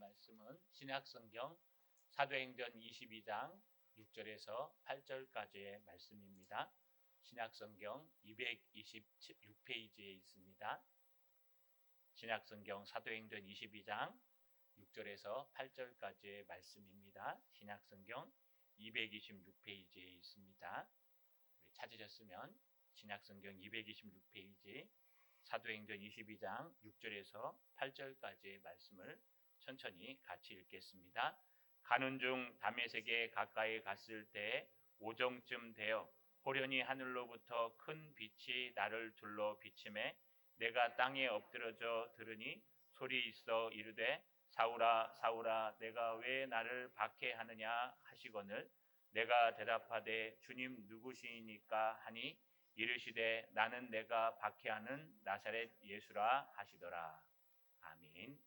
말씀은 신약성경 사도행전 22장 6절에서 8절까지의 말씀입니다. 신약성경 226페이지에 있습니다. 신약성경 사도행전 22장 6절에서 8절까지의 말씀입니다. 신약성경 226페이지에 있습니다. 우리 찾으셨으면 신약성경 226페이지 사도행전 22장 6절에서 8절까지의 말씀을 천천히 같이 읽겠습니다. 가는 중 다메섹에 가까이 갔을 때 오정쯤 되어 호련히 하늘로부터 큰 빛이 나를 둘러 비치매 내가 땅에 엎드러져 들으니 소리 있어 이르되 사울아 사울아 내가 왜 나를 박해하느냐 하시거늘 내가 대답하되 주님 누구시니까 하니 이르시되 나는 내가 박해하는 나사렛 예수라 하시더라. 아멘.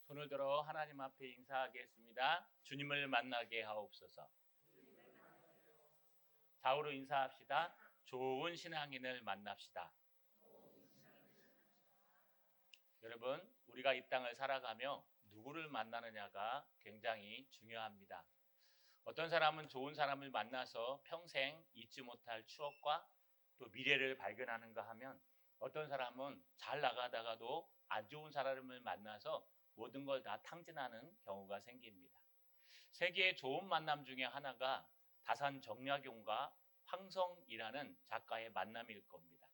손을 들어 하나님 앞에 인사하겠습니다. 주님을 만나게 하옵소서. 좌우로 인사합시다. 좋은 신앙인을 만납시다. 여러분, 우리가 이 땅을 살아가며 누구를 만나느냐가 굉장히 중요합니다. 어떤 사람은 좋은 사람을 만나서 평생 잊지 못할 추억과 또 미래를 발견하는가 하면 어떤 사람은 잘 나가다가도 안 좋은 사람을 만나서 모든 걸 다 탕진하는 경우가 생깁니다. 세계의 좋은 만남 중에 하나가 다산 정약용과 황성이라는 작가의 만남일 겁니다.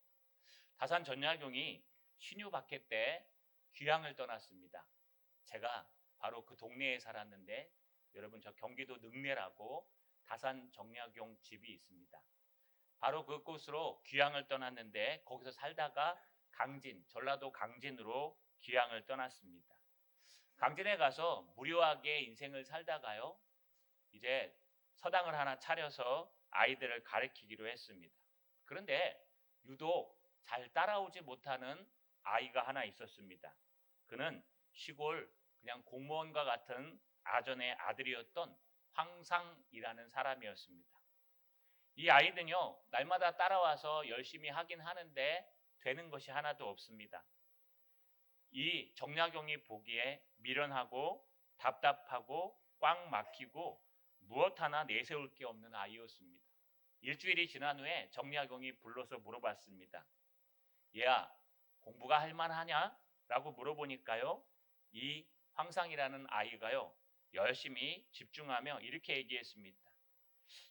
다산 정약용이 신유박해 때 귀향을 떠났습니다. 제가 바로 그 동네에 살았는데 여러분 저 경기도 능내라고 다산 정약용 집이 있습니다. 바로 그곳으로 귀향을 떠났는데 거기서 살다가 강진, 전라도 강진으로 귀향을 떠났습니다. 강진에 가서 무료하게 인생을 살다가요. 이제 서당을 하나 차려서 아이들을 가르치기로 했습니다. 그런데 유독 잘 따라오지 못하는 아이가 하나 있었습니다. 그는 시골 그냥 공무원과 같은 아전의 아들이었던 황상이라는 사람이었습니다. 이 아이는요 날마다 따라와서 열심히 하긴 하는데 되는 것이 하나도 없습니다. 이 정약용이 보기에 미련하고 답답하고 꽉 막히고 무엇 하나 내세울 게 없는 아이였습니다. 일주일이 지난 후에 정약용이 불러서 물어봤습니다. 얘야 공부가 할만하냐? 라고 물어보니까요 이 황상이라는 아이가요 열심히 집중하며 이렇게 얘기했습니다.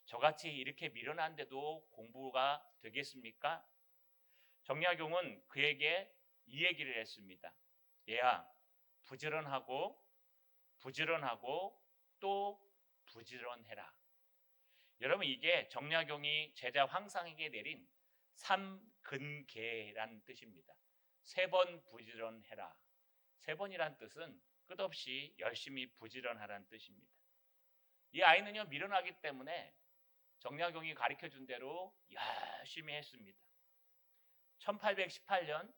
저같이 이렇게 미련한데도 공부가 되겠습니까? 정약용은 그에게 이 얘기를 했습니다. 얘야 부지런하고 또 부지런해라. 여러분 이게 정약용이 제자 황상에게 내린 삼근계란 뜻입니다. 3번 부지런해라. 3번이란 뜻은 끝없이 열심히 부지런하라는 뜻입니다. 이 아이는요 미련하기 때문에 정약용이 가르쳐준 대로 열심히 했습니다. 1818년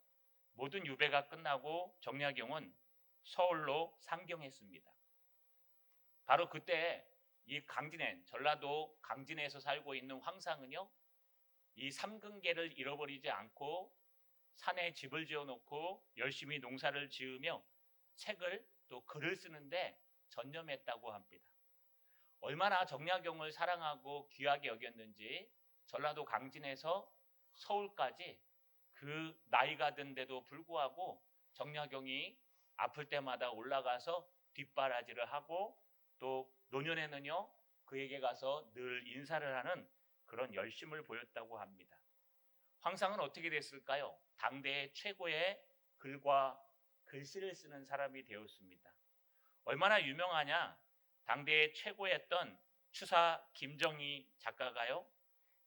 모든 유배가 끝나고 정약용은 서울로 상경했습니다. 바로 그때 이 강진에 전라도 강진에서 살고 있는 황상은요 이 삼근계를 잃어버리지 않고 산에 집을 지어놓고 열심히 농사를 지으며 책을 또 글을 쓰는데 전념했다고 합니다. 얼마나 정약용을 사랑하고 귀하게 여겼는지 전라도 강진에서 서울까지 그 나이가 든데도 불구하고 정약용이 아플 때마다 올라가서 뒷바라지를 하고 또 노년에는요 그에게 가서 늘 인사를 하는 그런 열심을 보였다고 합니다. 황상은 어떻게 됐을까요? 당대의 최고의 글과 글씨를 쓰는 사람이 되었습니다. 얼마나 유명하냐? 당대의 최고였던 추사 김정희 작가가요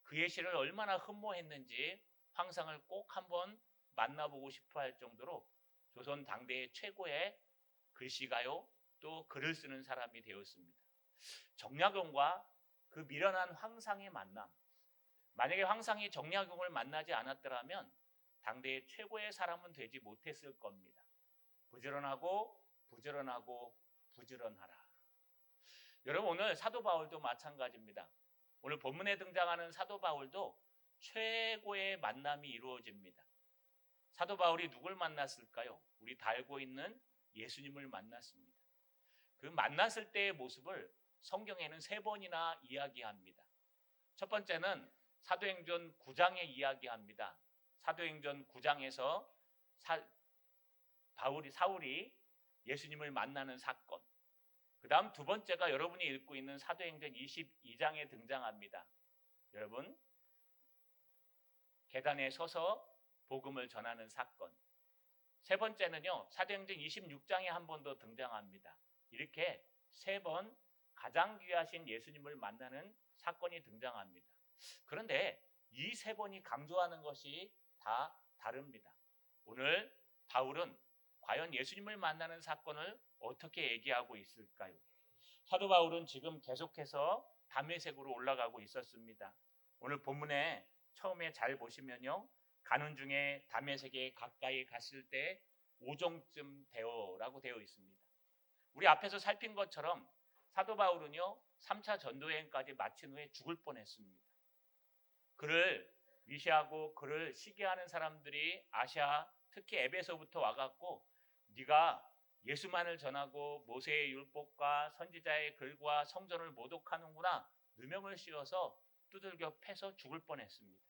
그의 시를 얼마나 흠모했는지 황상을 꼭 한번 만나보고 싶어 할 정도로 조선 당대의 최고의 글씨가요 또 글을 쓰는 사람이 되었습니다. 정약용과 그 미련한 황상의 만남, 만약에 황상이 정약용을 만나지 않았더라면 당대의 최고의 사람은 되지 못했을 겁니다. 부지런하고 부지런하라. 여러분 오늘 사도 바울도 마찬가지입니다. 오늘 본문에 등장하는 사도 바울도 최고의 만남이 이루어집니다. 사도 바울이 누굴 만났을까요? 우리 다 알고 있는 예수님을 만났습니다. 그 만났을 때의 모습을 성경에는 3번이나 이야기합니다. 첫 번째는 사도행전 9장에 이야기합니다. 사도행전 9장에서 사울이 예수님을 만나는 사건. 그 다음 두 번째가 여러분이 읽고 있는 사도행전 22장에 등장합니다. 여러분, 계단에 서서 복음을 전하는 사건. 세 번째는요, 사도행전 26장에 한 번 더 등장합니다. 이렇게 3번 가장 귀하신 예수님을 만나는 사건이 등장합니다. 그런데 이 3번이 강조하는 것이 다 다릅니다. 오늘 바울은 과연 예수님을 만나는 사건을 어떻게 얘기하고 있을까요? 사도 바울은 지금 계속해서 다메섹으로 올라가고 있었습니다. 오늘 본문에 처음에 잘 보시면요, 가는 중에 다메섹에 가까이 갔을 때 오정쯤 되어라고 되어 있습니다. 우리 앞에서 살핀 것처럼 사도 바울은요 3차 전도여행까지 마친 후에 죽을 뻔했습니다. 그를 위시하고 그를 시기하는 사람들이 아시아, 특히 에베소부터 와갖고 네가 예수만을 전하고 모세의 율법과 선지자의 글과 성전을 모독하는구나, 누명을 씌워서 두들겨 패서 죽을 뻔했습니다.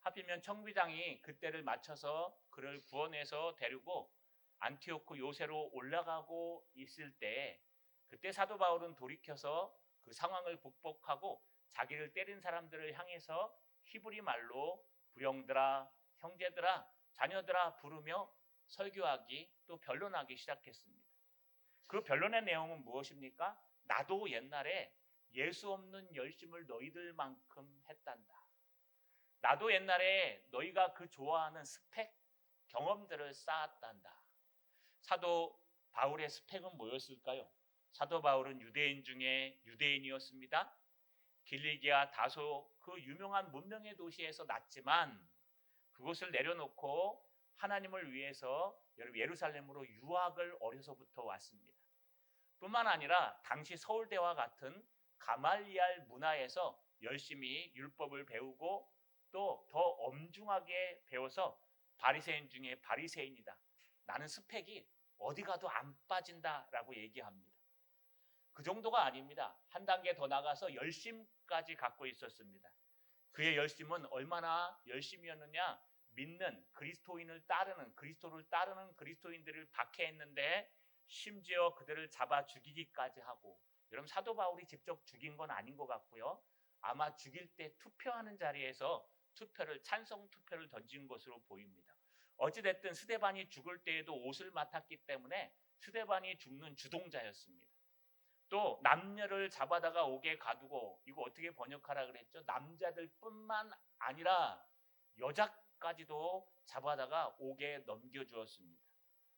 하필이면 청비장이 그때를 맞춰서 그를 구원해서 데리고 안티오크 요새로 올라가고 있을 때, 그때 사도 바울은 돌이켜서 그 상황을 극복하고 자기를 때린 사람들을 향해서 히브리 말로 부형들아, 형제들아, 자녀들아 부르며 설교하기, 또 변론하기 시작했습니다. 그 변론의 내용은 무엇입니까? 나도 옛날에 예수 없는 열심을 너희들만큼 했단다. 나도 옛날에 너희가 그 좋아하는 스펙, 경험들을 쌓았단다. 사도 바울의 스펙은 뭐였을까요? 사도 바울은 유대인 중에 유대인이었습니다. 길리기아 다소 그 유명한 문명의 도시에서 났지만 그곳을 내려놓고 하나님을 위해서 예루살렘으로 유학을 어려서부터 왔습니다. 뿐만 아니라 당시 서울대와 같은 가말리알 문화에서 열심히 율법을 배우고 또 더 엄중하게 배워서 바리새인 중에 바리새인이다. 나는 스펙이 어디 가도 안 빠진다라고 얘기합니다. 그 정도가 아닙니다. 한 단계 더 나가서 열심까지 갖고 있었습니다. 그의 열심은 얼마나 열심이었느냐? 믿는 그리스도인을 따르는, 그리스도를 따르는 그리스도인들을 박해했는데 심지어 그들을 잡아 죽이기까지 하고, 여러분 사도 바울이 직접 죽인 건 아닌 것 같고요. 아마 죽일 때 투표하는 자리에서 찬성 투표를 던진 것으로 보입니다. 어찌됐든 스데반이 죽을 때에도 옷을 맡았기 때문에 스데반이 죽는 주동자였습니다. 또 남녀를 잡아다가 옥에 가두고, 이거 어떻게 번역하라 그랬죠? 남자들뿐만 아니라 여자까지도 잡아다가 옥에 넘겨주었습니다.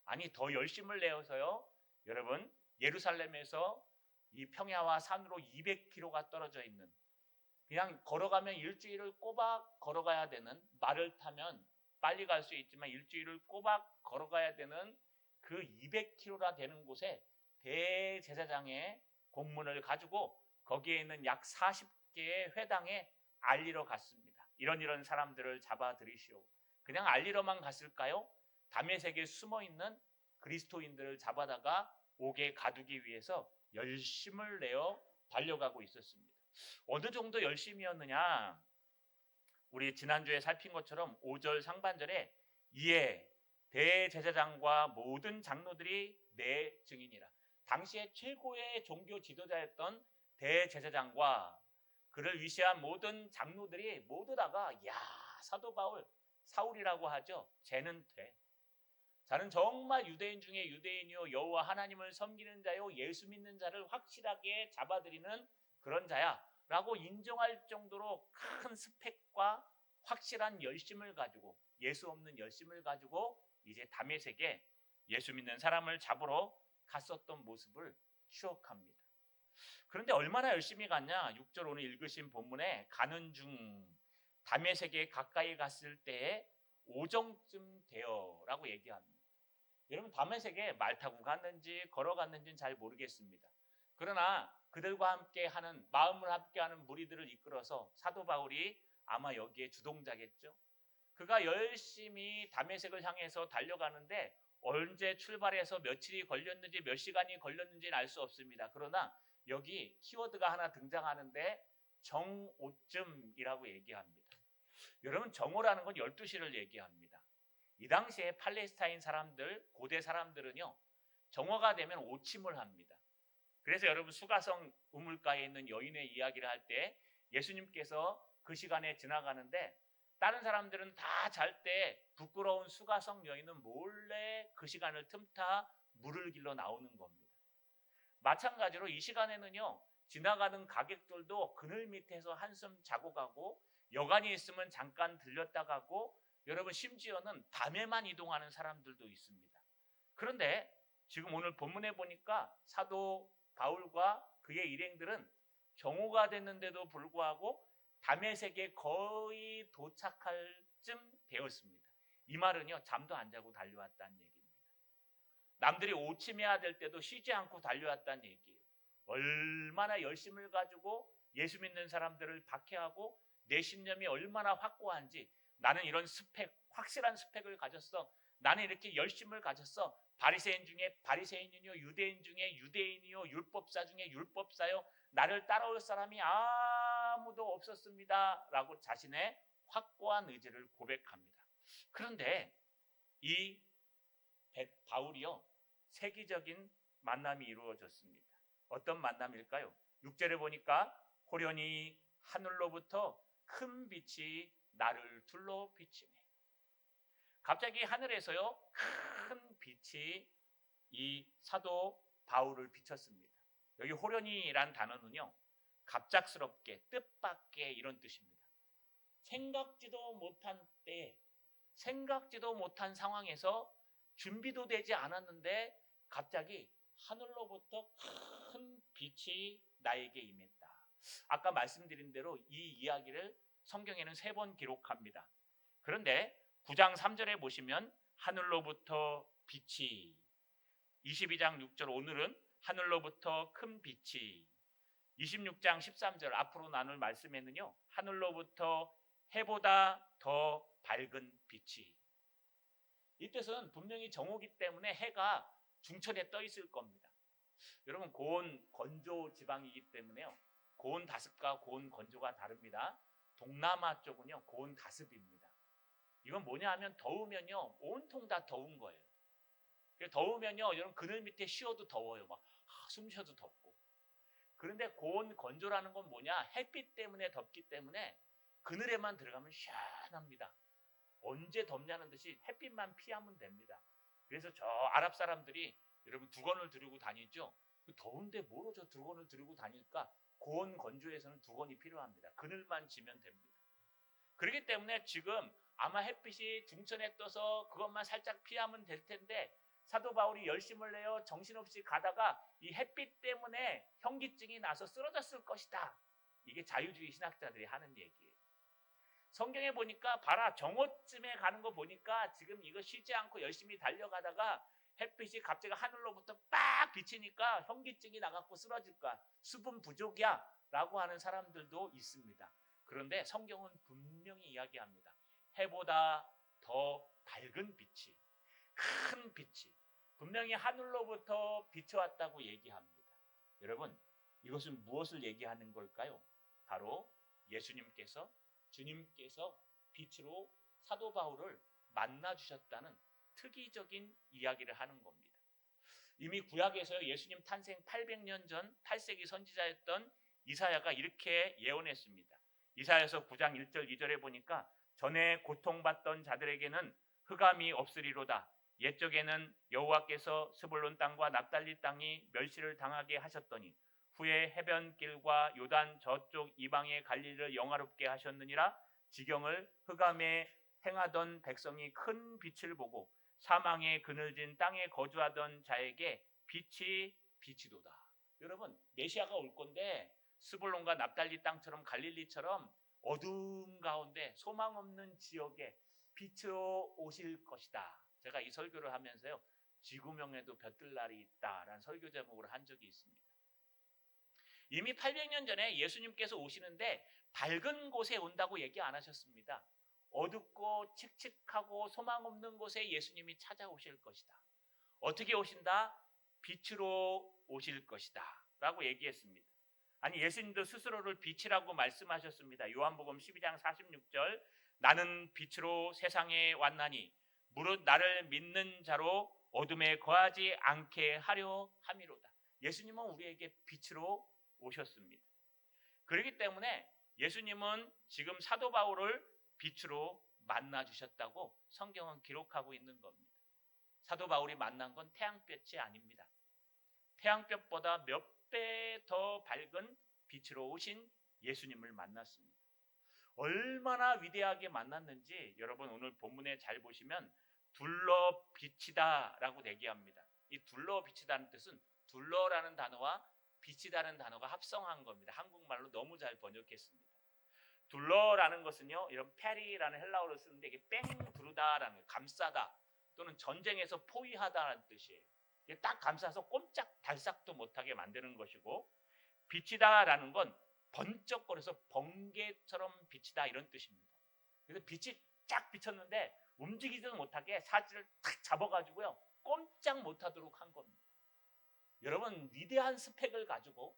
아니 더 열심을 내어서요, 여러분 예루살렘에서 이 평야와 산으로 200km가 떨어져 있는, 그냥 걸어가면 일주일을 꼬박 걸어가야 되는, 말을 타면 빨리 갈 수 있지만 일주일을 꼬박 걸어가야 되는 그 200km나 되는 곳에 대제사장의 공문을 가지고 거기에 있는 약 40개의 회당에 알리러 갔습니다. 이런 사람들을 잡아 들이시오. 그냥 알리러만 갔을까요? 다메섹에 숨어있는 그리스도인들을 잡아다가 옥에 가두기 위해서 열심을 내어 달려가고 있었습니다. 어느 정도 열심이었느냐? 우리 지난주에 살핀 것처럼 5절 상반절에 이에 대제사장과 모든 장로들이 내 증인이라. 당시에 최고의 종교 지도자였던 대제사장과 그를 위시한 모든 장로들이 모두 다가 야, 사도 바울, 사울이라고 하죠. 쟤는 돼. 자는 정말 유대인 중에 유대인이요 여호와 하나님을 섬기는 자요 예수 믿는 자를 확실하게 잡아들이는 그런 자야 라고 인정할 정도로 큰 스펙과 확실한 열심을 가지고, 예수 없는 열심을 가지고 이제 다메섹에 예수 믿는 사람을 잡으러 갔었던 모습을 추억합니다. 그런데 얼마나 열심히 갔냐? 6절 오늘 읽으신 본문에 가는 중 다메섹에 가까이 갔을 때에 오정쯤 되어라고 얘기합니다. 여러분 다메섹에 말 타고 갔는지 걸어갔는지는 잘 모르겠습니다. 그러나 그들과 함께 하는, 마음을 함께하는 무리들을 이끌어서 사도 바울이 아마 여기에 주동자겠죠. 그가 열심히 다메섹을 향해서 달려가는데 언제 출발해서 며칠이 걸렸는지 몇 시간이 걸렸는지는 알 수 없습니다. 그러나 여기 키워드가 하나 등장하는데 정오쯤이라고 얘기합니다. 여러분, 정오라는 건 12시를 얘기합니다. 이 당시에 팔레스타인 사람들, 고대 사람들은요, 정오가 되면 오침을 합니다. 그래서 여러분, 수가성 우물가에 있는 여인의 이야기를 할 때 예수님께서 그 시간에 지나가는데 다른 사람들은 다 잘 때 부끄러운 수가성 여인은 몰래 그 시간을 틈타 물을 길러 나오는 겁니다. 마찬가지로 이 시간에는요, 지나가는 가객들도 그늘 밑에서 한숨 자고 가고, 여간이 있으면 잠깐 들렸다 가고, 여러분, 심지어는 밤에만 이동하는 사람들도 있습니다. 그런데 지금 오늘 본문에 보니까 사도 바울과 그의 일행들은 정오가 됐는데도 불구하고 다메섹에 거의 도착할 쯤 되었습니다. 이 말은요, 잠도 안 자고 달려왔다는 얘기입니다. 남들이 오침해야 될 때도 쉬지 않고 달려왔다는 얘기예요. 얼마나 열심을 가지고 예수 믿는 사람들을 박해하고 내 신념이 얼마나 확고한지, 나는 이런 스펙, 확실한 스펙을 가졌어, 나는 이렇게 열심을 가졌어, 바리새인 중에 바리새인이요, 유대인 중에 유대인이요, 율법사 중에 율법사요, 나를 따라올 사람이 아무도 없었습니다 라고 자신의 확고한 의지를 고백합니다. 그런데 이 바울이요, 세기적인 만남이 이루어졌습니다. 어떤 만남일까요? 6절에 보니까 호련히 하늘로부터 큰 빛이 나를 둘러 비치네. 갑자기 하늘에서요, 큰 빛이 이 사도 바울을 비쳤습니다. 여기 호련히란 단어는요, 갑작스럽게, 뜻밖의 이런 뜻입니다. 생각지도 못한 때에, 생각지도 못한 상황에서 준비도 되지 않았는데 갑자기 하늘로부터 큰 빛이 나에게 임했다. 아까 말씀드린 대로 이 이야기를 성경에는 3번 기록합니다. 그런데 9장 3절에 보시면 하늘로부터 빛이, 22장 6절 오늘은 하늘로부터 큰 빛이, 26장 13절 앞으로 나눌 말씀에는요, 하늘로부터 해보다 더 밝은 빛이. 이 뜻은 분명히 정오기 때문에 해가 중천에 떠 있을 겁니다. 여러분, 고온 건조 지방이기 때문에요, 고온 다습과 고온 건조가 다릅니다. 동남아 쪽은요, 고온 다습입니다. 이건 뭐냐 하면 더우면요, 온통 다 더운 거예요. 더우면요, 여러분, 그늘 밑에 쉬어도 더워요. 막 숨 쉬어도 덥고. 그런데 고온 건조라는 건 뭐냐, 햇빛 때문에 덥기 때문에 그늘에만 들어가면 시원합니다. 언제 덥냐는 듯이 햇빛만 피하면 됩니다. 그래서 저 아랍 사람들이 여러분 두건을 들고 다니죠. 더운데 뭐로 저 두건을 들고 다닐까? 고온 건조에서는 두건이 필요합니다. 그늘만 지면 됩니다. 그렇기 때문에 지금 아마 햇빛이 중천에 떠서 그것만 살짝 피하면 될 텐데, 사도 바울이 열심을 내어 정신없이 가다가 이 햇빛 때문에 현기증이 나서 쓰러졌을 것이다. 이게 자유주의 신학자들이 하는 얘기예요. 성경에 보니까 봐라, 정오쯤에 가는 거 보니까 지금 이거 쉬지 않고 열심히 달려가다가 햇빛이 갑자기 하늘로부터 빡 비치니까 현기증이 나갖고 쓰러질까, 수분 부족이야 라고 하는 사람들도 있습니다. 그런데 성경은 분명히 이야기합니다. 해보다 더 밝은 빛이, 큰 빛이 분명히 하늘로부터 비춰왔다고 얘기합니다. 여러분, 이것은 무엇을 얘기하는 걸까요? 바로 예수님께서, 주님께서 빛으로 사도 바울을 만나주셨다는 특이적인 이야기를 하는 겁니다. 이미 구약에서 예수님 탄생 800년 전 8세기 선지자였던 이사야가 이렇게 예언했습니다. 이사야서 9장 1절 2절에 보니까 전에 고통받던 자들에게는 흑암이 없으리로다. 옛적에는 여호와께서 스불론 땅과 납달리 땅이 멸시를 당하게 하셨더니 후에 해변길과 요단 저쪽 이방의 갈릴리를 영화롭게 하셨느니라. 지경을 흑암에 행하던 백성이 큰 빛을 보고 사망의 그늘진 땅에 거주하던 자에게 빛이 비치도다. 여러분, 메시아가 올 건데 스불론과 납달리 땅처럼 갈릴리처럼 어두움 가운데 소망 없는 지역에 빛으로 오실 것이다. 제가 이 설교를 하면서요, 지구명에도 볕들 날이 있다라는 설교 제목을 한 적이 있습니다. 이미 800년 전에 예수님께서 오시는데 밝은 곳에 온다고 얘기 안 하셨습니다. 어둡고 칙칙하고 소망 없는 곳에 예수님이 찾아오실 것이다. 어떻게 오신다? 빛으로 오실 것이다 라고 얘기했습니다. 아니, 예수님도 스스로를 빛이라고 말씀하셨습니다. 요한복음 12장 46절, 나는 빛으로 세상에 왔나니 무릇 나를 믿는 자로 어둠에 거하지 않게 하려 함이로다. 예수님은 우리에게 빛으로 오셨습니다. 그렇기 때문에 예수님은 지금 사도 바울을 빛으로 만나 주셨다고 성경은 기록하고 있는 겁니다. 사도 바울이 만난 건 태양볕이 아닙니다. 태양볕보다 몇 배 더 밝은 빛으로 오신 예수님을 만났습니다. 얼마나 위대하게 만났는지 여러분 오늘 본문에 잘 보시면 둘러 비치다 라고 얘기합니다. 이 둘러 비치다는 뜻은 둘러라는 단어와 비치다는 단어가 합성한 겁니다. 한국말로 너무 잘 번역했습니다. 둘러라는 것은요, 이런 페리라는 헬라어로 쓰는데 이게 뺑 두르다라는 거예요. 감싸다 또는 전쟁에서 포위하다라는 뜻이에요. 이게 딱 감싸서 꼼짝 달싹도 못하게 만드는 것이고, 비치다라는 건 번쩍거려서 번개처럼 비치다 이런 뜻입니다. 그래서 빛이 쫙 비쳤는데 움직이지도 못하게 사지를 탁 잡아가지고요 꼼짝 못하도록 한 겁니다. 여러분, 위대한 스펙을 가지고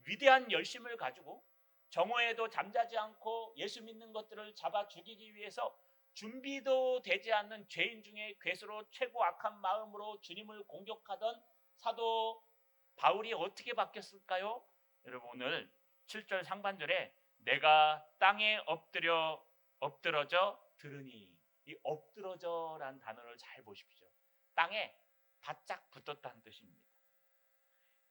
위대한 열심을 가지고 정오에도 잠자지 않고 예수 믿는 것들을 잡아 죽이기 위해서 준비도 되지 않는 죄인 중에 괴수로 최고 악한 마음으로 주님을 공격하던 사도 바울이 어떻게 바뀌었을까요? 여러분, 오늘 7절 상반절에 내가 땅에 엎드러져 들으니, 이 엎드러져라는 단어를 잘 보십시오. 땅에 바짝 붙었다는 뜻입니다.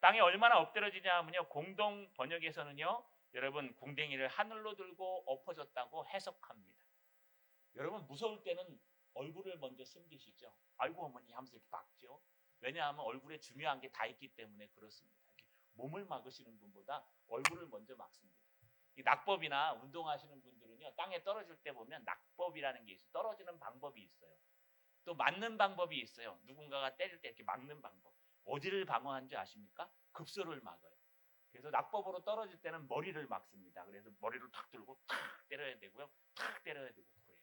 땅에 얼마나 엎드러지냐 하면요, 공동 번역에서는요 여러분 궁뎅이를 하늘로 들고 엎어졌다고 해석합니다. 여러분, 무서울 때는 얼굴을 먼저 숨기시죠. 아이고 어머니 하면서 이렇게 막죠. 왜냐하면 얼굴에 중요한 게 다 있기 때문에 그렇습니다. 이렇게 몸을 막으시는 분보다 얼굴을 먼저 막습니다. 이 낙법이나 운동하시는 분들은요 땅에 떨어질 때 보면 낙법이라는 게 있어요. 떨어지는 방법이 있어요. 또 맞는 방법이 있어요. 누군가가 때릴 때 이렇게 막는 방법. 어디를 방어하는지 아십니까? 급소를 막아요. 그래서 낙법으로 떨어질 때는 머리를 막습니다. 그래서 머리를 탁 들고 탁 때려야 되고요. 탁 때려야 되고 그래요.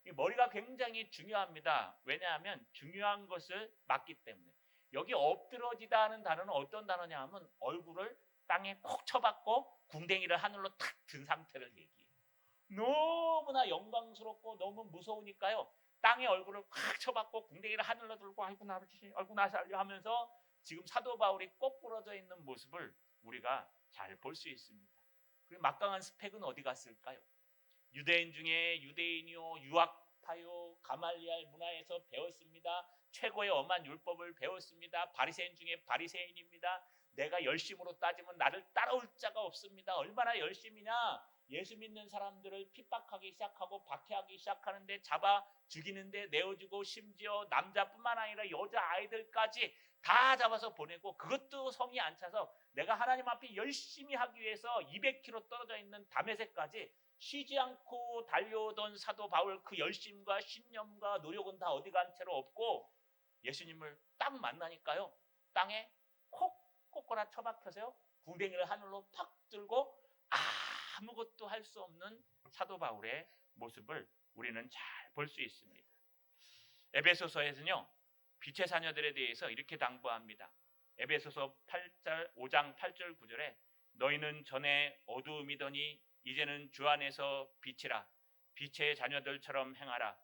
이 머리가 굉장히 중요합니다. 왜냐하면 중요한 것을 막기 때문에. 여기 엎드러지다 하는 단어는 어떤 단어냐 하면 얼굴을 땅에 콕 쳐박고 궁뎅이를 하늘로 탁 든 상태를 얘기해요. 너무나 영광스럽고 너무 무서우니까요. 땅에 얼굴을 콱 쳐박고 궁뎅이를 하늘로 들고 아이고 나를 주시, 아이고 나 살려 하면서 지금 사도 바울이 꼬꾸러져 있는 모습을 우리가 잘 볼 수 있습니다. 그리고 막강한 스펙은 어디 갔을까요? 유대인 중에 유대인이요, 유학파요, 가말리알 문화에서 배웠습니다. 최고의 엄한 율법을 배웠습니다. 바리새인 중에 바리새인입니다. 내가 열심으로 따지면 나를 따라올 자가 없습니다. 얼마나 열심이냐? 예수 믿는 사람들을 핍박하기 시작하고 박해하기 시작하는데 잡아 죽이는데 내어주고, 심지어 남자뿐만 아니라 여자 아이들까지 다 잡아서 보내고, 그것도 성이 안 차서 내가 하나님 앞에 열심히 하기 위해서 200km 떨어져 있는 다메섹까지 쉬지 않고 달려오던 사도 바울, 그 열심과 신념과 노력은 다 어디 간 채로 없고 예수님을 딱 만나니까요 땅에 콕 꼬꼬라 처박혀서요 궁뎅이를 하늘로 팍 들고 아무것도 할 수 없는 사도 바울의 모습을 우리는 잘 볼 수 있습니다. 에베소서에서는요 빛의 자녀들에 대해서 이렇게 당부합니다. 에베소서 5장 8절 9절에 너희는 전에 어두움이더니 이제는 주 안에서 빛이라. 빛의 자녀들처럼 행하라.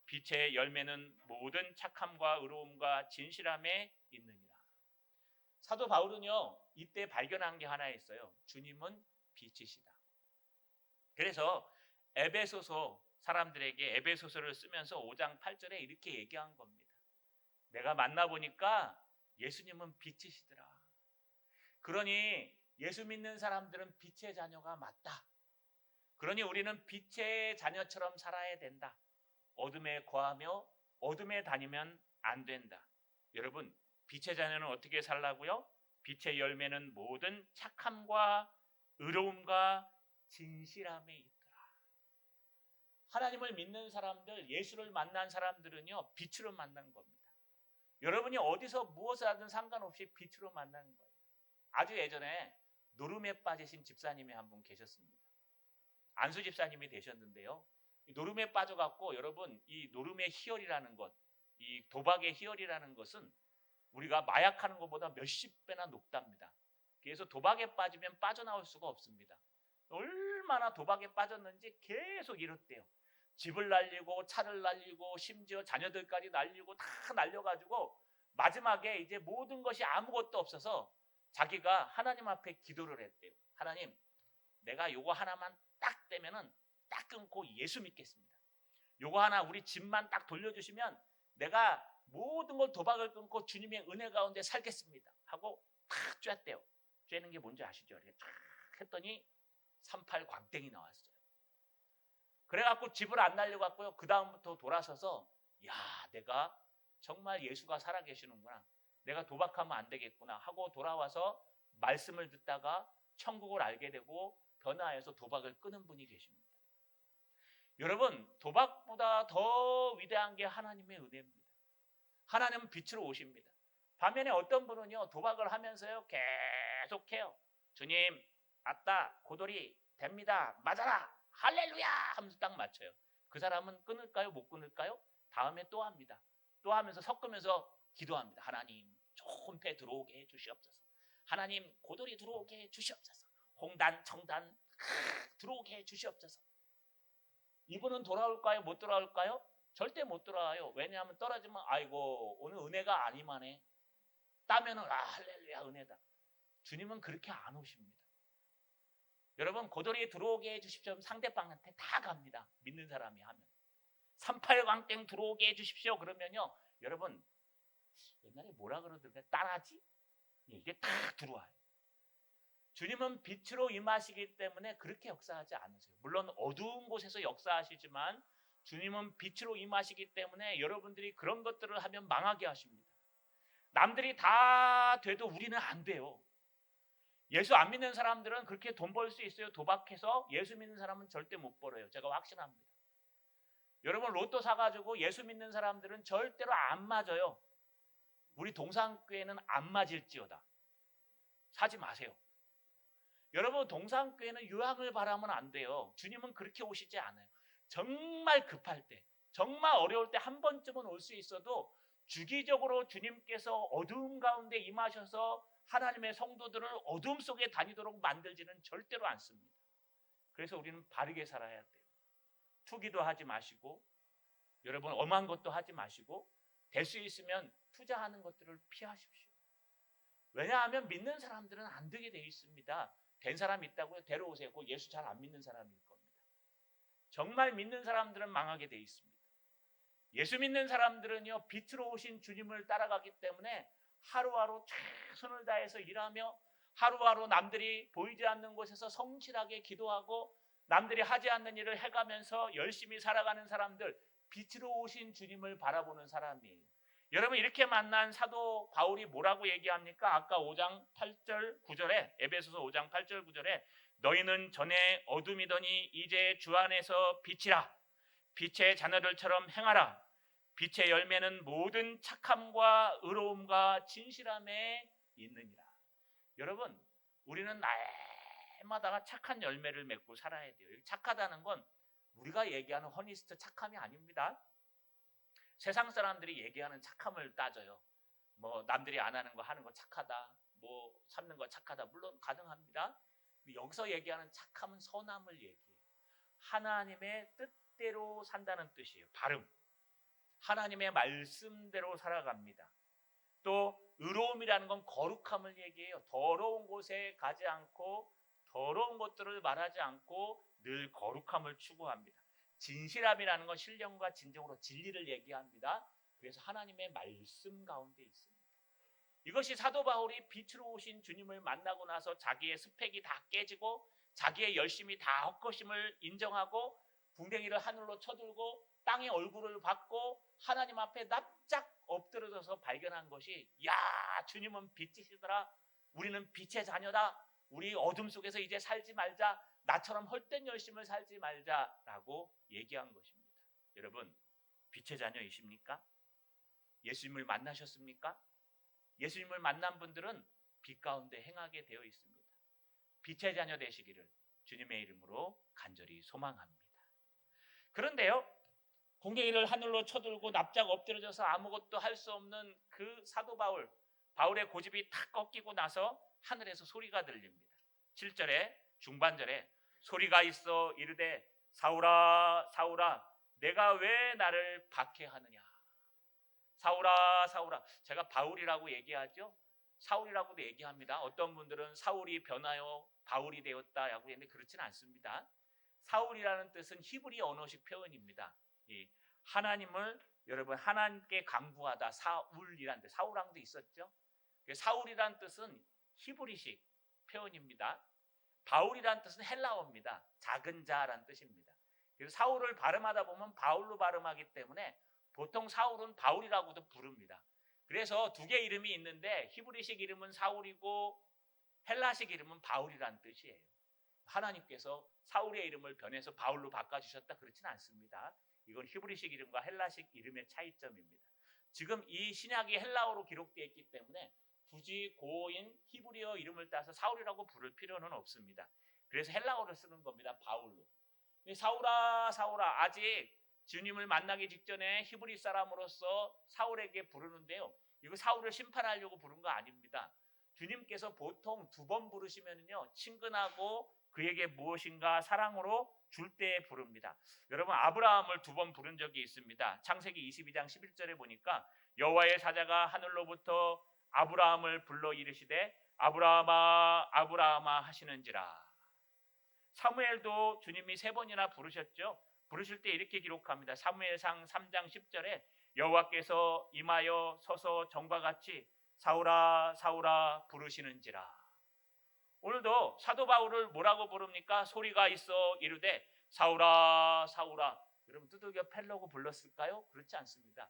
빛의 열매는 모든 착함과 의로움과 진실함에 있느니라. 사도 바울은요 이때 발견한 게 하나 있어요. 주님은 빛이시다. 그래서 에베소서 사람들에게 에베소서를 쓰면서 5장 8절에 이렇게 얘기한 겁니다. 내가 만나보니까 예수님은 빛이시더라. 그러니 예수 믿는 사람들은 빛의 자녀가 맞다. 그러니 우리는 빛의 자녀처럼 살아야 된다. 어둠에 거하며 어둠에 다니면 안 된다. 여러분, 빛의 자녀는 어떻게 살라고요? 빛의 열매는 모든 착함과 의로움과 진실함에 있더라. 하나님을 믿는 사람들, 예수를 만난 사람들은요 빛으로 만난 겁니다. 여러분이 어디서 무엇을 하든 상관없이 빛으로 만나는 거예요. 아주 예전에 노름에 빠지신 집사님이 한 분 계셨습니다. 안수 집사님이 되셨는데요. 노름에 빠져갖고 여러분 이 노름의 희열이라는 것, 이 도박의 희열이라는 것은 우리가 마약하는 것보다 몇십 배나 높답니다. 그래서 도박에 빠지면 빠져나올 수가 없습니다. 얼마나 도박에 빠졌는지 계속 이렇대요. 집을 날리고 차를 날리고 심지어 자녀들까지 날리고 다 날려가지고 마지막에 이제 모든 것이 아무것도 없어서 자기가 하나님 앞에 기도를 했대요. 하나님, 내가 요거 하나만 딱 떼면은 딱 끊고 예수 믿겠습니다. 요거 하나 우리 집만 딱 돌려주시면 내가 모든 걸 도박을 끊고 주님의 은혜 가운데 살겠습니다 하고 탁 쬐대요. 쬐는 게 뭔지 아시죠? 이렇게 탁 했더니 38 광땡이 나왔어요. 그래갖고 집을 안 날려갖고요. 그 다음부터 돌아서서 야, 내가 정말 예수가 살아계시는구나. 내가 도박하면 안 되겠구나 하고 돌아와서 말씀을 듣다가 천국을 알게 되고 변화해서 도박을 끄는 분이 계십니다. 여러분, 도박보다 더 위대한 게 하나님의 은혜입니다. 하나님은 빛으로 오십니다. 반면에 어떤 분은요, 도박을 하면서요, 계속해요. 주님, 아따, 고돌이 됩니다. 맞아라. 할렐루야! 하면서 딱 맞춰요. 그 사람은 끊을까요? 못 끊을까요? 다음에 또 합니다. 또 하면서 섞으면서 기도합니다. 하나님, 좋은 패 들어오게 해 주시옵소서. 하나님, 고돌이 들어오게 해 주시옵소서. 홍단, 청단 들어오게 해 주시옵소서. 이분은 돌아올까요? 못 돌아올까요? 절대 못 돌아와요. 왜냐하면 떨어지면 아이고 오늘 은혜가 아니만해. 따면은 할렐루야 은혜다. 주님은 그렇게 안 오십니다. 여러분 고돌이 들어오게 해주십시오. 상대방한테 다 갑니다. 믿는 사람이 하면. 38광땡 들어오게 해주십시오. 그러면요. 여러분 옛날에 뭐라 그러던데 따라지? 이게 다 들어와요. 주님은 빛으로 임하시기 때문에 그렇게 역사하지 않으세요. 물론 어두운 곳에서 역사하시지만 주님은 빛으로 임하시기 때문에 여러분들이 그런 것들을 하면 망하게 하십니다. 남들이 다 돼도 우리는 안 돼요. 예수 안 믿는 사람들은 그렇게 돈 벌 수 있어요. 도박해서. 예수 믿는 사람은 절대 못 벌어요. 제가 확신합니다. 여러분 로또 사가지고 예수 믿는 사람들은 절대로 안 맞아요. 우리 동산교회는 안 맞을지어다. 사지 마세요. 여러분 동산교회는 유황을 바라면 안 돼요. 주님은 그렇게 오시지 않아요. 정말 급할 때, 정말 어려울 때 한 번쯤은 올 수 있어도 주기적으로 주님께서 어두움 가운데 임하셔서 하나님의 성도들을 어둠 속에 다니도록 만들지는 절대로 않습니다. 그래서 우리는 바르게 살아야 돼요. 투기도 하지 마시고 여러분 엄한 것도 하지 마시고 될 수 있으면 투자하는 것들을 피하십시오. 왜냐하면 믿는 사람들은 안 되게 되어 있습니다. 된 사람 있다고요? 데려오세요. 그 예수 잘 안 믿는 사람일 겁니다. 정말 믿는 사람들은 망하게 되어 있습니다. 예수 믿는 사람들은요 빛으로 오신 주님을 따라가기 때문에 하루하루 최선을 다해서 일하며 하루하루 남들이 보이지 않는 곳에서 성실하게 기도하고 남들이 하지 않는 일을 해가면서 열심히 살아가는 사람들, 빛으로 오신 주님을 바라보는 사람이에요. 여러분 이렇게 만난 사도 바울이 뭐라고 얘기합니까? 아까 5장 8절 9절에 에베소서 5장 8절 9절에 너희는 전에 어둠이더니 이제 주 안에서 빛이라. 빛의 자녀들처럼 행하라. 빛의 열매는 모든 착함과 의로움과 진실함에 있느니라. 여러분 우리는 날마다 착한 열매를 맺고 살아야 돼요. 착하다는 건 우리가 얘기하는 허니스트 착함이 아닙니다. 세상 사람들이 얘기하는 착함을 따져요. 뭐 남들이 안 하는 거 하는 거 착하다. 뭐 삶는 거 착하다. 물론 가능합니다. 여기서 얘기하는 착함은 선함을 얘기해요. 하나님의 뜻대로 산다는 뜻이에요. 발음. 하나님의 말씀대로 살아갑니다. 또 의로움이라는 건 거룩함을 얘기해요. 더러운 곳에 가지 않고 더러운 것들을 말하지 않고 늘 거룩함을 추구합니다. 진실함이라는 건 신령과 진정으로 진리를 얘기합니다. 그래서 하나님의 말씀 가운데 있습니다. 이것이 사도 바울이 빛으로 오신 주님을 만나고 나서 자기의 스펙이 다 깨지고 자기의 열심이 다 헛것임을 인정하고 궁뎅이를 하늘로 쳐들고 땅에 얼굴을 받고 하나님 앞에 납작 엎드려져서 발견한 것이 야 주님은 빛이시더라. 우리는 빛의 자녀다. 우리 어둠 속에서 이제 살지 말자. 나처럼 헛된 열심을 살지 말자라고 얘기한 것입니다. 여러분 빛의 자녀이십니까? 예수님을 만나셨습니까? 예수님을 만난 분들은 빛 가운데 행하게 되어 있습니다. 빛의 자녀 되시기를 주님의 이름으로 간절히 소망합니다. 그런데요, 공경이를 하늘로 쳐들고 납작 엎드려져서 아무것도 할 수 없는 그 사도 바울의 고집이 탁 꺾이고 나서 하늘에서 소리가 들립니다. 7절에 중반절에 소리가 있어 이르되 사울아 사울아 내가 왜 나를 박해하느냐. 사울아 사울아, 제가 바울이라고 얘기하죠. 사울이라고도 얘기합니다. 어떤 분들은 사울이 변하여 바울이 되었다라고 했는데 그렇지는 않습니다. 사울이라는 뜻은 히브리 언어식 표현입니다. 이 하나님을 여러분 하나님께 강구하다, 사울이라는 뜻, 사울왕도 있었죠. 사울이라는 뜻은 히브리식 표현입니다. 바울이라는 뜻은 헬라어입니다. 작은 자라는 뜻입니다. 그래서 사울을 발음하다 보면 바울로 발음하기 때문에 보통 사울은 바울이라고도 부릅니다. 그래서 두 개의 이름이 있는데 히브리식 이름은 사울이고 헬라식 이름은 바울이라는 뜻이에요. 하나님께서 사울의 이름을 변해서 바울로 바꿔주셨다 그렇지는 않습니다. 이건 히브리식 이름과 헬라식 이름의 차이점입니다. 지금 이 신약이 헬라어로 기록되어 있기 때문에 굳이 고인 히브리어 이름을 따서 사울이라고 부를 필요는 없습니다. 그래서 헬라어를 쓰는 겁니다. 바울로. 사울아 사울아, 아직 주님을 만나기 직전에 히브리 사람으로서 사울에게 부르는데요, 이거 사울을 심판하려고 부른 거 아닙니다. 주님께서 보통 두 번 부르시면요 친근하고 그에게 무엇인가 사랑으로 줄 때 부릅니다. 여러분 아브라함을 두 번 부른 적이 있습니다. 창세기 22장 11절에 보니까 여호와의 사자가 하늘로부터 아브라함을 불러 이르시되 아브라함아 아브라함아 하시는지라. 사무엘도 주님이 세 번이나 부르셨죠. 부르실 때 이렇게 기록합니다. 사무엘상 3장 10절에 여호와께서 임하여 서서 정과 같이 사울아 사울아 부르시는지라. 오늘도 사도 바울을 뭐라고 부릅니까? 소리가 있어 이르되 사울아 사울아. 여러분 두들겨 패려고 불렀을까요? 그렇지 않습니다.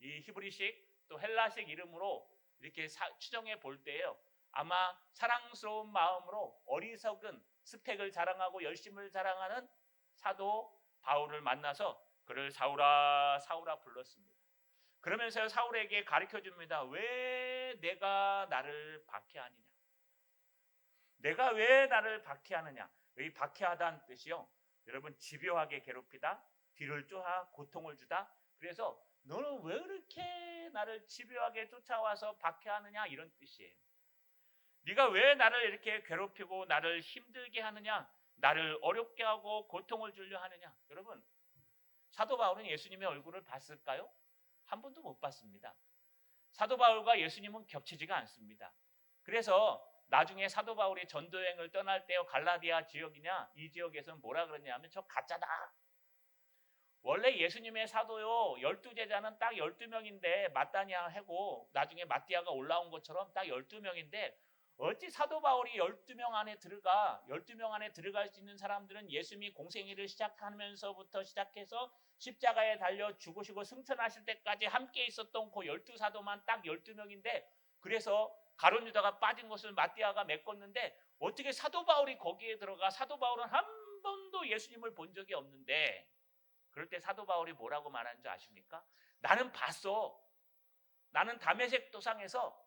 이 히브리식 또 헬라식 이름으로 이렇게 추정해 볼 때요, 아마 사랑스러운 마음으로 어리석은 스펙을 자랑하고 열심을 자랑하는 사도 바울을 만나서 그를 사울아 사울아 불렀습니다. 그러면서 사울에게 가르쳐 줍니다. 왜 내가 나를 박해하느냐. 내가 왜 나를 박해하느냐. 이 박해하다는 뜻이요, 여러분 집요하게 괴롭히다, 뒤를 쫓아 고통을 주다. 그래서 너는 왜 이렇게 나를 집요하게 쫓아와서 박해하느냐 이런 뜻이에요. 네가 왜 나를 이렇게 괴롭히고 나를 힘들게 하느냐, 나를 어렵게 하고 고통을 주려 하느냐. 여러분 사도 바울은 예수님의 얼굴을 봤을까요? 한 번도 못 봤습니다. 사도 바울과 예수님은 겹치지가 않습니다. 그래서 나중에 사도 바울이 전도여행을 떠날 때요, 갈라디아 지역이냐 이 지역에서는 뭐라 그러냐면 저 가짜다. 원래 예수님의 사도요 12제자는 딱 12명인데 마따니아하고 나중에 마띠아가 올라온 것처럼 딱 12명인데 어찌 사도 바울이 12명 안에 들어가. 12명 안에 들어갈 수 있는 사람들은 예수님이 공생애를 시작하면서부터 시작해서 십자가에 달려 죽으시고 승천하실 때까지 함께 있었던 그 12사도만 딱 12명인데 그래서 가룟 유다가 빠진 것을 마띠아가 메꿨는데 어떻게 사도 바울이 거기에 들어가. 사도 바울은 한 번도 예수님을 본 적이 없는데 그럴 때 사도 바울이 뭐라고 말하는 줄 아십니까? 나는 봤어. 나는 다메섹 도상에서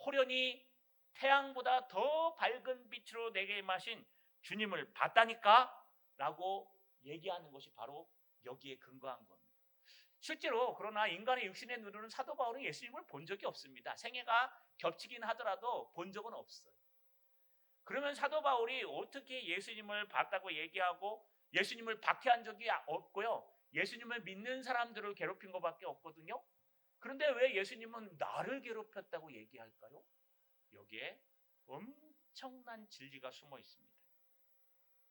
호련히 태양보다 더 밝은 빛으로 내게 임하신 주님을 봤다니까 라고 얘기하는 것이 바로 여기에 근거한 겁니다. 실제로 그러나 인간의 육신의 눈으로는 사도 바울은 예수님을 본 적이 없습니다. 생애가 겹치긴 하더라도 본 적은 없어요. 그러면 사도 바울이 어떻게 예수님을 봤다고 얘기하고 예수님을 박해한 적이 없고요, 예수님을 믿는 사람들을 괴롭힌 것밖에 없거든요. 그런데 왜 예수님은 나를 괴롭혔다고 얘기할까요? 여기에 엄청난 진리가 숨어 있습니다.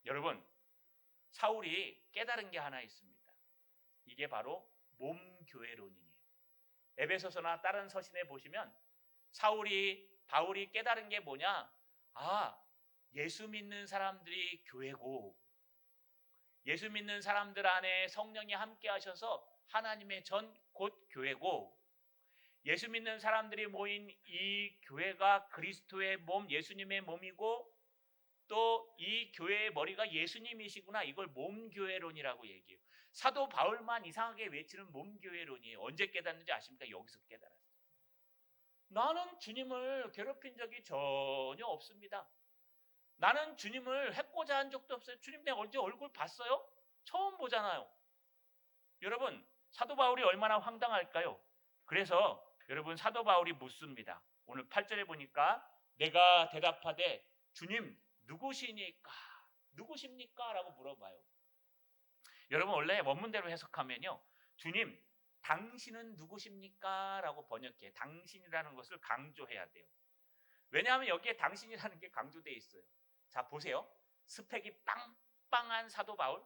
여러분 사울이 깨달은 게 하나 있습니다. 이게 바로 몸교회론이에요. 에베소서나 다른 서신에 보시면 바울이 깨달은 게 뭐냐. 예수 믿는 사람들이 교회고 예수 믿는 사람들 안에 성령이 함께 하셔서 하나님의 전 곧 교회고 예수 믿는 사람들이 모인 이 교회가 그리스도의 몸, 예수님의 몸이고 또 이 교회의 머리가 예수님이시구나. 이걸 몸교회론이라고 얘기해요. 사도 바울만 이상하게 외치는 몸교회론이에요. 언제 깨닫는지 아십니까? 여기서 깨달았어요. 나는 주님을 괴롭힌 적이 전혀 없습니다. 나는 주님을 해코자 한 적도 없어요. 주님 내 언제 얼굴 봤어요? 처음 보잖아요. 여러분, 사도 바울이 얼마나 황당할까요? 그래서 여러분, 사도 바울이 묻습니다. 오늘 8절에 보니까 내가 대답하되 주님 누구시니까? 누구십니까? 라고 물어봐요. 여러분, 원래 원문대로 해석하면요, 주님 당신은 누구십니까? 라고 번역해. 당신이라는 것을 강조해야 돼요. 왜냐하면 여기에 당신이라는 게 강조되어 있어요. 자, 보세요. 스펙이 빵빵한 사도 바울,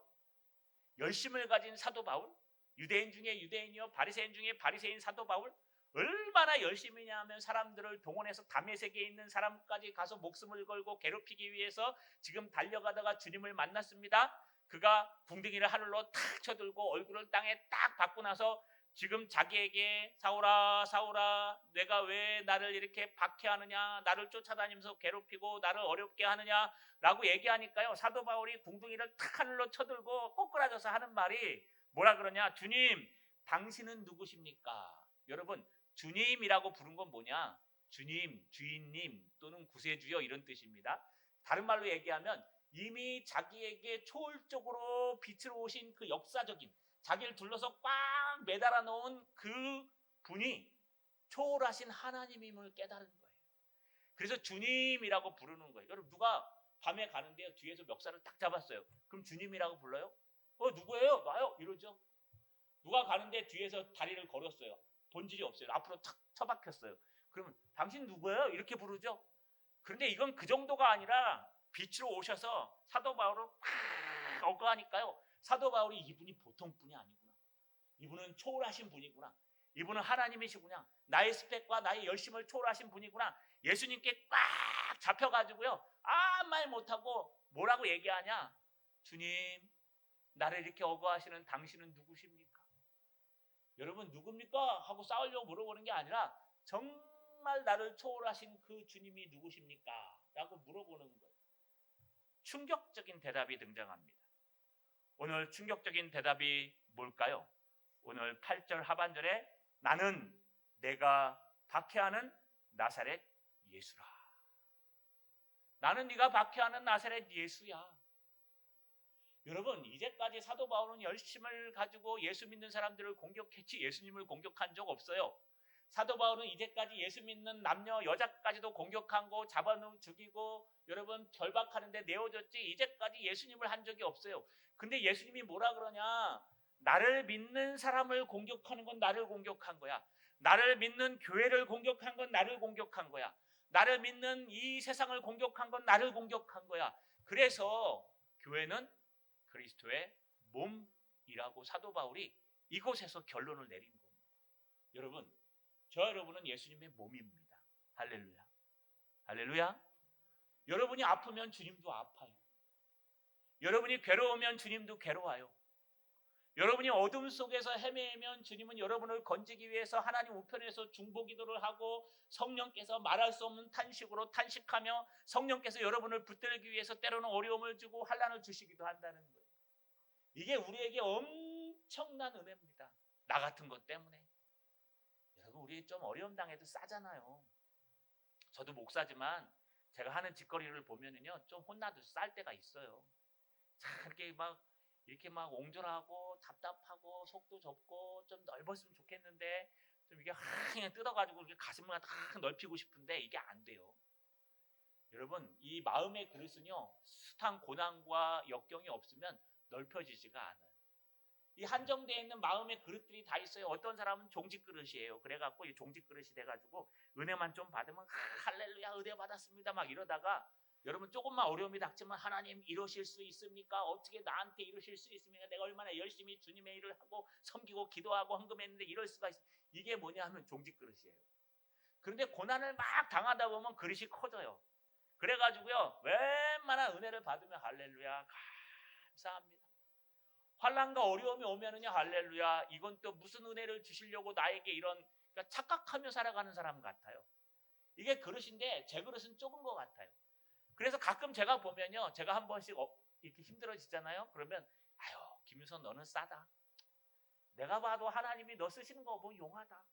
열심을 가진 사도 바울, 유대인 중에 유대인이요 바리새인 중에 바리새인 사도 바울, 얼마나 열심히냐 하면 사람들을 동원해서 다메섹에 있는 사람까지 가서 목숨을 걸고 괴롭히기 위해서 지금 달려가다가 주님을 만났습니다. 그가 궁둥이를 하늘로 탁 쳐들고 얼굴을 땅에 딱 박고 나서 지금 자기에게 사울아 사울아 내가 왜 나를 이렇게 박해하느냐, 나를 쫓아다니면서 괴롭히고 나를 어렵게 하느냐 라고 얘기하니까요, 사도 바울이 궁둥이를 탁 하늘로 쳐들고 꼬꾸라져서 하는 말이 뭐라 그러냐, 주님 당신은 누구십니까? 여러분, 주님이라고 부른 건 뭐냐, 주님, 주인님 또는 구세주여 이런 뜻입니다. 다른 말로 얘기하면 이미 자기에게 초월적으로 빛으로 오신 그 역사적인, 자기를 둘러서 꽉 매달아 놓은 그 분이 초월하신 하나님임을 깨달은 거예요. 그래서 주님이라고 부르는 거예요. 여러분, 누가 밤에 가는데요, 뒤에서 멱살을 딱 잡았어요. 그럼 주님이라고 불러요? 누구예요? 나요? 이러죠. 누가 가는데 뒤에서 다리를 걸었어요. 본질이 없어요. 앞으로 탁 처박혔어요. 그러면 당신 누구예요? 이렇게 부르죠. 그런데 이건 그 정도가 아니라 빛으로 오셔서 사도 바울을 팍 억거하니까요, 사도 바울이 이분이 보통 분이 아니구나, 이분은 초월하신 분이구나, 이분은 하나님이시구나, 나의 스펙과 나의 열심을 초월하신 분이구나, 예수님께 꽉 잡혀가지고요 아무 말 못하고 뭐라고 얘기하냐, 주님 나를 이렇게 억거하시는 당신은 누구십니까? 여러분, 누굽니까? 하고 싸우려고 물어보는 게 아니라 정말 나를 초월하신 그 주님이 누구십니까? 라고 물어보는 거예요. 충격적인 대답이 등장합니다. 오늘 충격적인 대답이 뭘까요? 오늘 8절 하반절에 나는 내가 박해하는 나사렛 예수라. 나는 네가 박해하는 나사렛 예수야. 여러분, 이제까지 사도 바울은 열심을 가지고 예수 믿는 사람들을 공격했지 예수님을 공격한 적 없어요. 사도 바울은 이제까지 예수 믿는 남녀 여자까지도 공격하고 잡아놓고 죽이고 여러분 결박하는데 내어줬지 이제까지 예수님을 한 적이 없어요. 근데 예수님이 뭐라 그러냐, 나를 믿는 사람을 공격하는 건 나를 공격한 거야. 나를 믿는 교회를 공격한 건 나를 공격한 거야. 나를 믿는 이 세상을 공격한 건 나를 공격한 거야. 그래서 교회는 그리스도의 몸이라고 사도 바울이 이곳에서 결론을 내린 겁니다. 여러분, 저와 여러분은 예수님의 몸입니다. 할렐루야. 할렐루야. 여러분이 아프면 주님도 아파요. 여러분이 괴로우면 주님도 괴로워요. 여러분이 어둠 속에서 헤매면 주님은 여러분을 건지기 위해서 하나님 우편에서 중보기도를 하고 성령께서 말할 수 없는 탄식으로 탄식하며 성령께서 여러분을 붙들기 위해서 때로는 어려움을 주고 환난을 주시기도 한다는 거예요. 이게 우리에게 엄청난 은혜입니다. 나 같은 것 때문에. 여러분, 우리 좀 어려움 당해도 싸잖아요. 저도 목사지만 제가 하는 짓거리를 보면은요, 좀 혼나도 쌀 때가 있어요. 참 이렇게 막 옹졸하고 답답하고 속도 좁고 좀 넓었으면 좋겠는데 좀 이게 그냥 뜯어가지고 이렇게 가슴을 다 넓히고 싶은데 이게 안 돼요. 여러분, 이 마음의 그릇은요, 숱한 고난과 역경이 없으면 넓혀지지가 않아요. 이 한정되어 있는 마음의 그릇들이 다 있어요. 어떤 사람은 종직 그릇이에요. 그래갖고 이 종직 그릇이 돼가지고 은혜만 좀 받으면 할렐루야 은혜 받았습니다 막 이러다가 여러분 조금만 어려움이 닥치면 하나님 이러실 수 있습니까? 어떻게 나한테 이러실 수 있습니까? 내가 얼마나 열심히 주님의 일을 하고 섬기고 기도하고 헌금했는데 이럴 수가 있어. 이게 뭐냐 하면 종직 그릇이에요. 그런데 고난을 막 당하다 보면 그릇이 커져요. 그래가지고요 웬만한 은혜를 받으면 할렐루야 감사합니다. 환난과 어려움이 오면은요 할렐루야 이건 또 무슨 은혜를 주시려고 나에게 이런, 그러니까 착각하며 살아가는 사람 같아요. 이게 그릇인데 제 그릇은 좁은 것 같아요. 그래서 가끔 제가 보면요, 제가 한 번씩 이렇게 힘들어지잖아요. 그러면 아유 김유선 너는 싸다. 내가 봐도 하나님이 너 쓰시는 거 보면 용하다.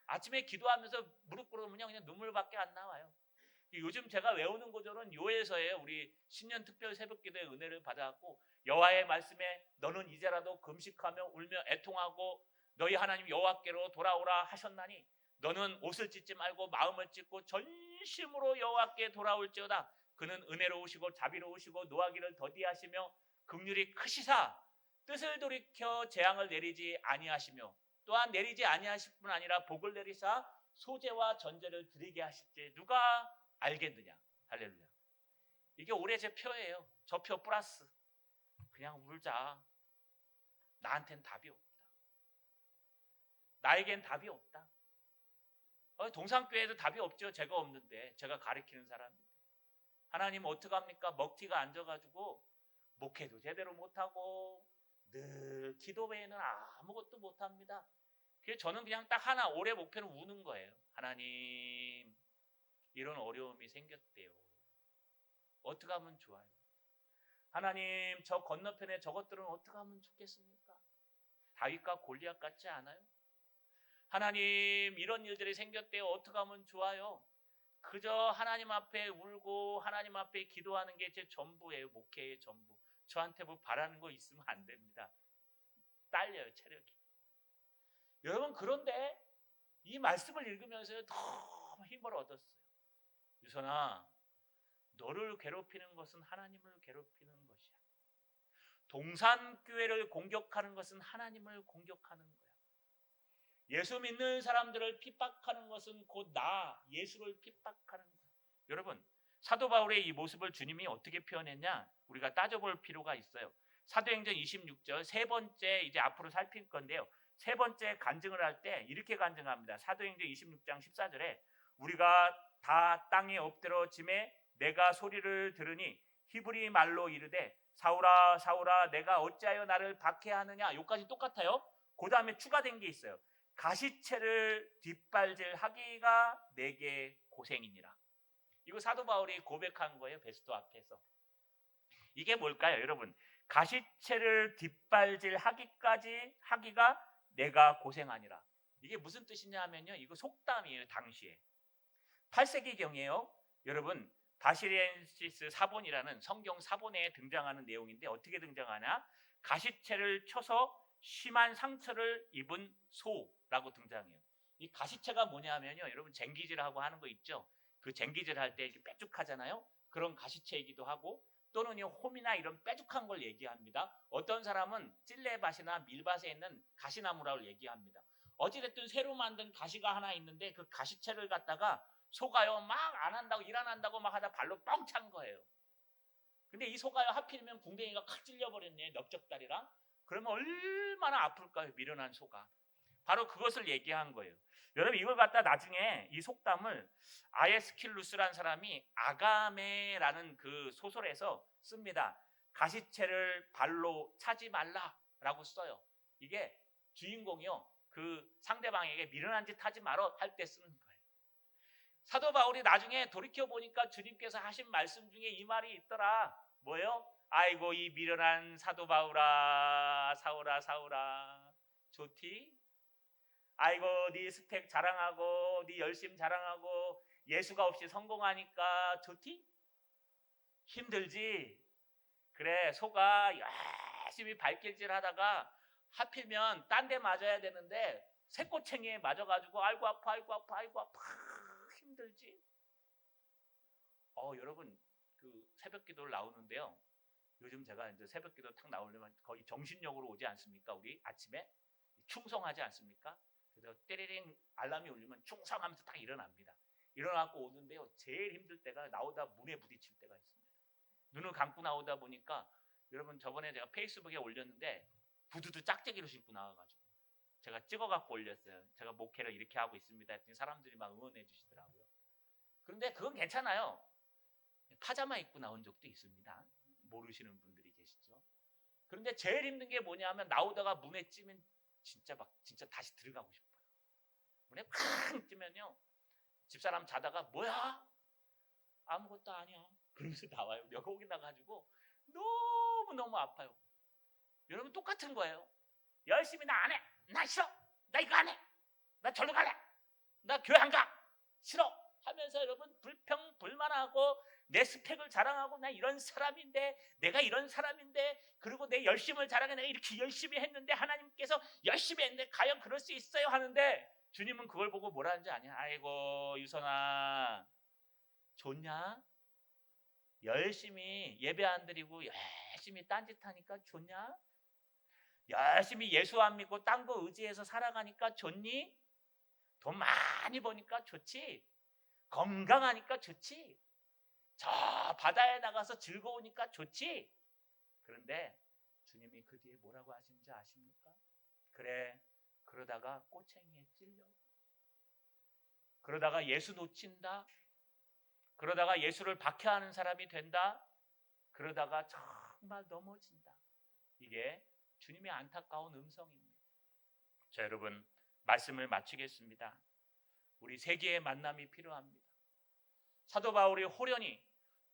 아침에 기도하면서 무릎 꿇으면요 그냥 눈물밖에 안 나와요. 요즘 제가 외우는 구절은 요에서예요. 우리 신년 특별 새벽기도의 은혜를 받아갖고 여호와의 말씀에 너는 이제라도 금식하며 울며 애통하고 너희 하나님 여호와께로 돌아오라 하셨나니 너는 옷을 찢지 말고 마음을 찢고 전심으로 여호와께 돌아올지어다. 그는 은혜로우시고 자비로우시고 노하기를 더디하시며 긍휼이 크시사 뜻을 돌이켜 재앙을 내리지 아니하시며 또한 내리지 아니하실 뿐 아니라 복을 내리사 소재와 전제를 드리게 하실지 누가 알겠느냐. 할렐루야. 이게 올해 제 표예요. 저 표 플러스. 그냥 울자. 나한텐 답이 없다. 나에겐 답이 없다. 동산교회에도 답이 없죠. 제가 없는데. 제가 가르치는 사람인데. 하나님 어떡합니까? 먹튀가 앉아가지고 목회도 제대로 못하고 늘 기도 외에는 아무것도 못합니다. 그래서 저는 그냥 딱 하나 올해 목표는 우는 거예요. 하나님 이런 어려움이 생겼대요. 어떻게 하면 좋아요? 하나님 저 건너편에 저것들은 어떻게 하면 좋겠습니까? 다윗과 골리앗 같지 않아요? 하나님 이런 일들이 생겼대요. 어떻게 하면 좋아요? 그저 하나님 앞에 울고 하나님 앞에 기도하는 게 제 전부예요. 목회의 전부. 저한테 뭐 바라는 거 있으면 안 됩니다. 딸려요 체력이. 여러분 그런데 이 말씀을 읽으면서 너무 힘을 얻었어요. 유선아 너를 괴롭히는 것은 하나님을 괴롭히는 것이야. 동산교회를 공격하는 것은 하나님을 공격하는 거야. 예수 믿는 사람들을 핍박하는 것은 곧 나 예수를 핍박하는 거야. 여러분 사도 바울의 이 모습을 주님이 어떻게 표현했냐 우리가 따져볼 필요가 있어요. 사도행전 26절 세 번째 이제 앞으로 살필 건데요. 세 번째 간증을 할 때 이렇게 간증합니다. 사도행전 26장 14절에 우리가 다 땅에 엎드러짐에 내가 소리를 들으니 히브리 말로 이르되 사울아 사울아 내가 어찌하여 나를 박해하느냐. 여기까지 똑같아요. 그 다음에 추가된 게 있어요. 가시체를 뒷발질 하기가 내게 고생이니라. 이거 사도 바울이 고백한 거예요. 베스토 앞에서. 이게 뭘까요 여러분? 가시체를 뒷발질 하기가 내가 고생하니라. 이게 무슨 뜻이냐 하면요. 이거 속담이에요. 당시에 8세기경이에요. 여러분 바시리엔시스 사본이라는 성경 사본에 등장하는 내용인데 어떻게 등장하냐? 가시체를 쳐서 심한 상처를 입은 소라고 등장해요. 이 가시체가 뭐냐 하면요. 여러분 쟁기질하고 하는 거 있죠. 그 쟁기질 할 때 이렇게 빼죽하잖아요. 그런 가시체이기도 하고 또는 이 홈이나 이런 빼죽한 걸 얘기합니다. 어떤 사람은 찔레밭이나 밀밭에 있는 가시나무라고 얘기합니다. 어찌됐든 새로 만든 가시가 하나 있는데 그 가시체를 갖다가 소가요 막 안 한다고 일 안 한다고 막 하다 발로 뻥 찬 거예요. 근데 이 소가요 하필이면 궁뎅이가 칵 찔려버렸네. 넓적다리랑. 그러면 얼마나 아플까요? 미련한 소가. 바로 그것을 얘기한 거예요. 여러분 이걸 갖다 나중에 이 속담을 아에스킬루스라는 사람이 아가메라는 그 소설에서 씁니다. 가시체를 발로 차지 말라라고 써요. 이게 주인공이요. 그 상대방에게 미련한 짓 하지 말어 할 때 쓰는 거예요. 사도 바울이 나중에 돌이켜 보니까 주님께서 하신 말씀 중에 이 말이 있더라. 뭐예요? 아이고 이 미련한 사도 바울아 사울아 사울아 좋디? 아이고 네 스펙 자랑하고 네 열심 자랑하고 예수가 없이 성공하니까 좋디? 힘들지? 그래 소가 열심히 발길질 하다가 하필이면 딴 데 맞아야 되는데 새꼬챙이에 맞아가지고 아이고 아파 아이고 아파 아이고 아파 힘들지? 여러분 그 새벽 기도를 나오는데요. 요즘 제가 이제 새벽 기도 탁 나오려면 거의 정신력으로 오지 않습니까? 우리 아침에 충성하지 않습니까? 그래서 때리링 알람이 울리면 충성하면서 딱 일어납니다. 일어나고 오는데요. 제일 힘들 때가 나오다 문에 부딪힐 때가 있습니다. 눈을 감고 나오다 보니까 여러분 저번에 제가 페이스북에 올렸는데 구두도 짝짝이로 신고 나와가지고 제가 찍어갖고 올렸어요. 제가 목회를 이렇게 하고 있습니다 했더니 사람들이 막 응원해 주시더라고요. 그런데 그건 괜찮아요. 파자마 입고 나온 적도 있습니다. 모르시는 분들이 계시죠. 그런데 제일 힘든 게 뭐냐면 나오다가 문에 찌면 진짜 다시 들어가고 싶어요. 문에 쾅 뜨면요. 집사람 자다가 뭐야? 아무것도 아니야. 그러면서 나와요. 몇 곡이 나가지고 너무 아파요. 여러분 똑같은 거예요. 열심히 나 안 해. 나 싫어. 나 이거 안 해. 나 절로 갈래. 나 교회 안 가. 싫어. 하면서 여러분 불평불만하고 내 스펙을 자랑하고 나 이런 사람인데, 내가 이런 사람인데, 그리고 내 열심을 자랑해, 내가 이렇게 열심히 했는데 하나님께서 열심히 했는데 과연 그럴 수 있어요? 하는데 주님은 그걸 보고 뭐라 하는지 아냐? 아이고 유선아, 좋냐? 열심히 예배 안 드리고 열심히 딴짓하니까 좋냐? 열심히 예수 안 믿고 딴 거 의지해서 살아가니까 좋니? 돈 많이 버니까 좋지? 건강하니까 좋지? 저 바다에 나가서 즐거우니까 좋지? 그런데 주님이 그 뒤에 뭐라고 하시는지 아십니까? 그래, 그러다가 꼬챙이에 찔려. 그러다가 예수 놓친다. 그러다가 예수를 박해하는 사람이 된다. 그러다가 정말 넘어진다. 이게 주님의 안타까운 음성입니다. 자, 여러분, 말씀을 마치겠습니다. 우리 세계의 만남이 필요합니다. 사도 바울이 호련히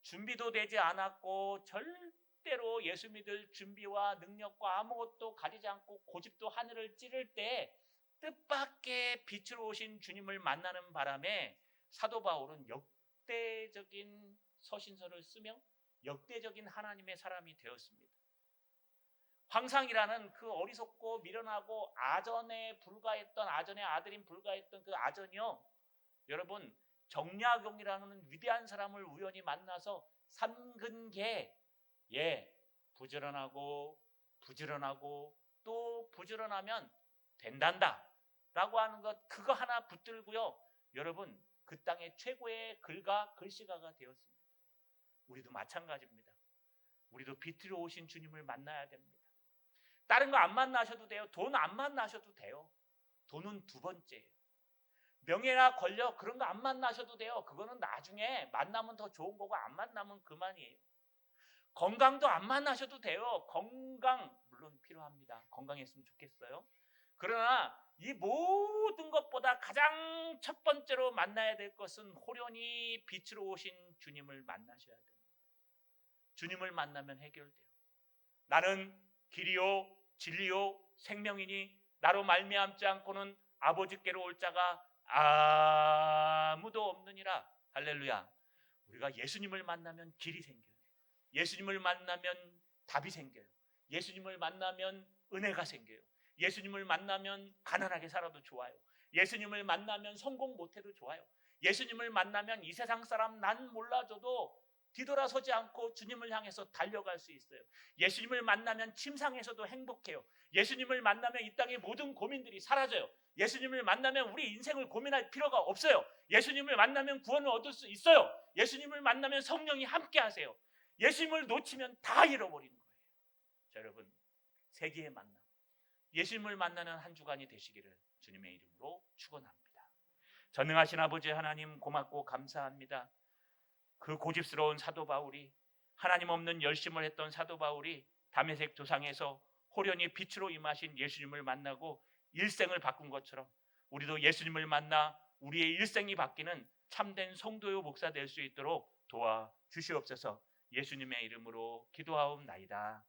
준비도 되지 않았고 절대로 예수 믿을 준비와 능력과 아무것도 가지지 않고 고집도 하늘을 찌를 때 뜻밖의 빛으로 오신 주님을 만나는 바람에 사도 바울은 역대적인 서신서를 쓰며 역대적인 하나님의 사람이 되었습니다. 황상이라는 그 어리석고 미련하고 아전에 불과했던, 아전의 아들인 불과했던 그 아전이요, 여러분 정약용이라는 위대한 사람을 우연히 만나서 삼근계, 부지런하고 또 부지런하면 된단다 라고 하는 것, 그거 하나 붙들고요, 여러분 그 땅의 최고의 글씨가가 되었습니다. 우리도 마찬가지입니다. 우리도 빛으로 오신 주님을 만나야 됩니다. 다른 거 안 만나셔도 돼요. 돈 안 만나셔도 돼요. 돈은 두 번째예요. 명예나 권력 그런 거 안 만나셔도 돼요. 그거는 나중에 만나면 더 좋은 거고 안 만나면 그만이에요. 건강도 안 만나셔도 돼요. 건강 물론 필요합니다. 건강했으면 좋겠어요. 그러나 이 모든 것보다 가장 첫 번째로 만나야 될 것은 호련히 빛으로 오신 주님을 만나셔야 됩니다. 주님을 만나면 해결돼요. 나는 길이요 진리요 생명이니 나로 말미암지 않고는 아버지께로 올 자가 아무도 없느니라. 할렐루야. 우리가 예수님을 만나면 길이 생겨요. 예수님을 만나면 답이 생겨요. 예수님을 만나면 은혜가 생겨요. 예수님을 만나면 가난하게 살아도 좋아요. 예수님을 만나면 성공 못해도 좋아요. 예수님을 만나면 이 세상 사람 난 몰라줘도 뒤돌아서지 않고 주님을 향해서 달려갈 수 있어요. 예수님을 만나면 침상에서도 행복해요. 예수님을 만나면 이 땅의 모든 고민들이 사라져요. 예수님을 만나면 우리 인생을 고민할 필요가 없어요. 예수님을 만나면 구원을 얻을 수 있어요. 예수님을 만나면 성령이 함께 하세요. 예수님을 놓치면 다 잃어버리는 거예요. 자, 여러분, 세계의 만남, 예수님을 만나는 한 주간이 되시기를 주님의 이름으로 축원합니다. 전능하신 아버지 하나님, 고맙고 감사합니다. 그 고집스러운 사도 바울이, 하나님 없는 열심을 했던 사도 바울이 다메섹 도상에서 호련히 빛으로 임하신 예수님을 만나고 일생을 바꾼 것처럼 우리도 예수님을 만나 우리의 일생이 바뀌는 참된 성도요 목사 될 수 있도록 도와주시옵소서. 예수님의 이름으로 기도하옵나이다.